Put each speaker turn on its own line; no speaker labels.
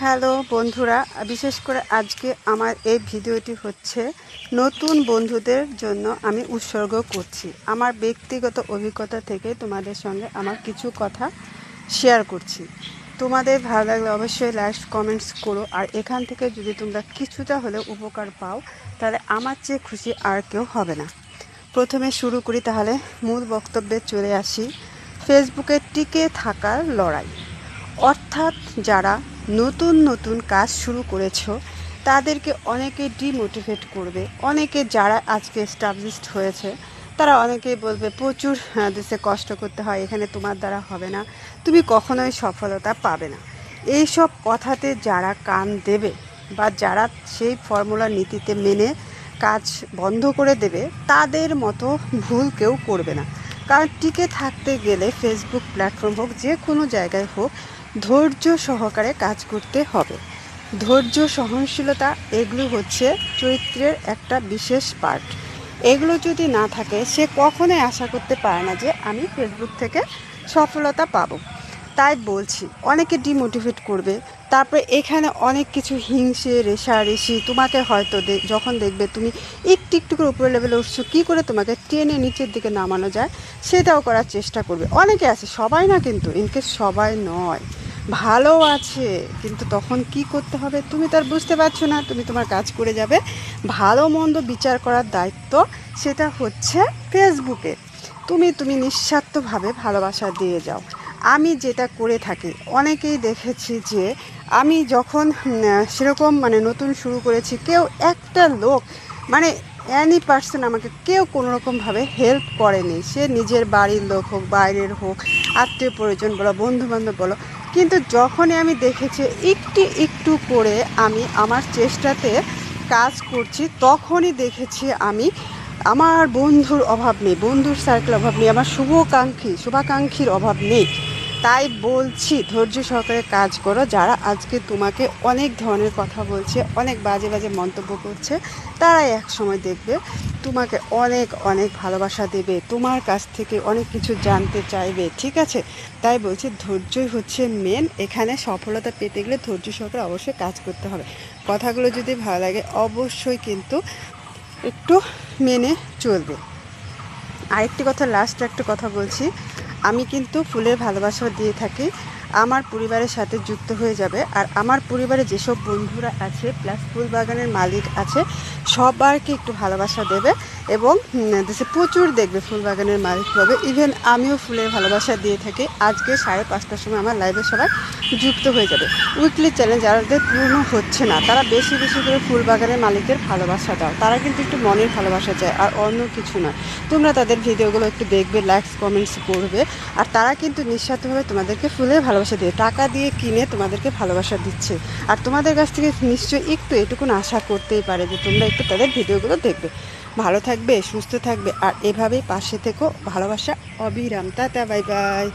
Hello বন্ধুরা, বিশেষ করে আজকে আমার এই ভিডিওটি হচ্ছে নতুন বন্ধুদের জন্য আমি উৎসর্গ করছি। আমার ব্যক্তিগত অভিজ্ঞতা থেকে তোমাদের সঙ্গে আমার কিছু কথা শেয়ার করছি। তোমাদের ভালো লাগলে অবশ্যই লাইক কমেন্টস করো, আর এখান থেকে যদি তোমরা কিছুটা হলেও উপকার পাও তাহলে আমার চেয়ে খুশি আর কেউ হবে না। প্রথমে শুরু করি, তাহলে মূল বক্তব্যে চলে আসি। ফেসবুকে টিকে থাকার লড়াই, অর্থাৎ যারা নতুন নতুন কাজ শুরু করেছো তাদেরকে অনেকে ডিমোটিভেট করবে। অনেকে যারা আজকে এস্টাবলিশড হয়েছে তারা অনেকেই বলবে প্রচুর দেশে কষ্ট করতে হয়, এখানে তোমার দ্বারা হবে না, তুমি কখনোই সফলতা পাবে না। এই সব কথাতে যারা কান দেবে বা যারা সেই ফর্মুলা নীতিতে মেনে কাজ বন্ধ করে দেবে, তাদের মতো ভুল কেউ করবে না। কারণ টিকে থাকতে গেলে ফেসবুক প্ল্যাটফর্ম হোক, যে কোনো জায়গায় হোক, ধৈর্য সহকারে কাজ করতে হবে। ধৈর্য, সহনশীলতা এগুলো হচ্ছে চরিত্রের একটা বিশেষ পার্ট। এগুলো যদি না থাকে সে কখনোই আশা করতে পারে না যে আমি ফেসবুক থেকে সফলতা পাবো। তাই বলছি, অনেকে ডিমোটিভেট করবে, তারপরে এখানে অনেক কিছু হিংসে রেষারেষি, তোমাকে হয়তো যখন দেখবে তুমি একটু একটু করে উপরে লেভেলে উঠছো, কী করে তোমাকে টেনে নিচের দিকে নামানো যায় সেটাও করার চেষ্টা করবে। অনেকে আছে, সবাই না, কিন্তু ইনকেস সবাই নয়, ভালো আছে, কিন্তু তখন কি করতে হবে তুমি তার বুঝতে পারছো না, তুমি তোমার কাজ করে যাবে। ভালো মন্দ বিচার করার দায়িত্ব সেটা হচ্ছে ফেসবুকে। তুমি নিঃস্বার্থভাবে ভালোবাসা দিয়ে যাও। আমি যেটা করে থাকি, অনেকেই দেখেছি যে আমি যখন সেরকম নতুন শুরু করেছি, কেউ একটা লোক অ্যানি পার্সন আমাকে কেউ কোনোরকমভাবে হেল্প করেনি। সে নিজের বাড়ির লোক হোক, বাইরের হোক, আত্মীয় পরিজন বলো, বন্ধুবান্ধব বলো। কিন্তু যখনই আমি দেখেছি একটু একটু করে আমি আমার চেষ্টাতে কাজ করছি, তখনই দেখেছি আমি আমার বন্ধুর অভাব নেই, বন্ধুর সার্কেল অভাব নেই, আমার শুভাকাঙ্ক্ষীর অভাব নেই। তাই বলছি, ধৈর্য সহকারে কাজ করো। যারা আজকে তোমাকে অনেক ধরনের কথা বলছে, অনেক বাজে বাজে মন্তব্য করছে, তারাই এক সময় দেখবে তোমাকে অনেক অনেক ভালোবাসা দেবে, তোমার কাছ থেকে অনেক কিছু জানতে চাইবে, ঠিক আছে? তাই বলছি, ধৈর্যই হচ্ছে মেন। এখানে সফলতা পেতে গেলে ধৈর্য সহকারে অবশ্যই কাজ করতে হবে। কথাগুলো যদি ভালো লাগে অবশ্যই কিন্তু একটু মেনে চলবে। আরেকটি কথা, লাস্ট একটা কথা বলছি, আমি কিন্তু ফুলের ভালোবাসা দিয়ে থাকি। আমার পরিবারের সাথে যুক্ত হয়ে যাবে, আর আমার পরিবারে যেসব বন্ধুরা আছে প্লাস ফুল বাগানের মালিক আছে, সবাইকে একটু ভালোবাসা দেবে এবং দেশে প্রচুর দেখবে ফুল বাগানের মালিক হবে। ইভেন আমিও ফুলের ভালোবাসা দিয়ে থাকি। আজকে 5:30টার সময় আমার লাইভে সবাই যুক্ত হয়ে যাবে। উইকলি চ্যালেঞ্জ যাদের পূর্ণ হচ্ছে না, তারা বেশি বেশি করে ফুল বাগানের মালিকদের ভালোবাসা দাও। তারা কিন্তু একটু মনের ভালোবাসা চায়, আর অন্য কিছু নয়। তোমরা তাদের ভিডিওগুলো একটু দেখবে, লাইকস কমেন্টস করবে, আর তারা কিন্তু নিঃস্বার্থভাবে তোমাদেরকে ফুলের ভালোবাসা দিয়ে, টাকা দিয়ে কিনে তোমাদেরকে ভালোবাসা দিচ্ছে। আর তোমাদের কাছ থেকে নিশ্চয়ই একটু এটুকুন আশা করতেই পারে যে তোমরা একটু তাদের ভিডিওগুলো দেখবে। ভালো থাকবে, সুস্থ থাকবে, আর এভাবেই পাশে থেকো। ভালোবাসা অবিরাম। Tata, bye bye.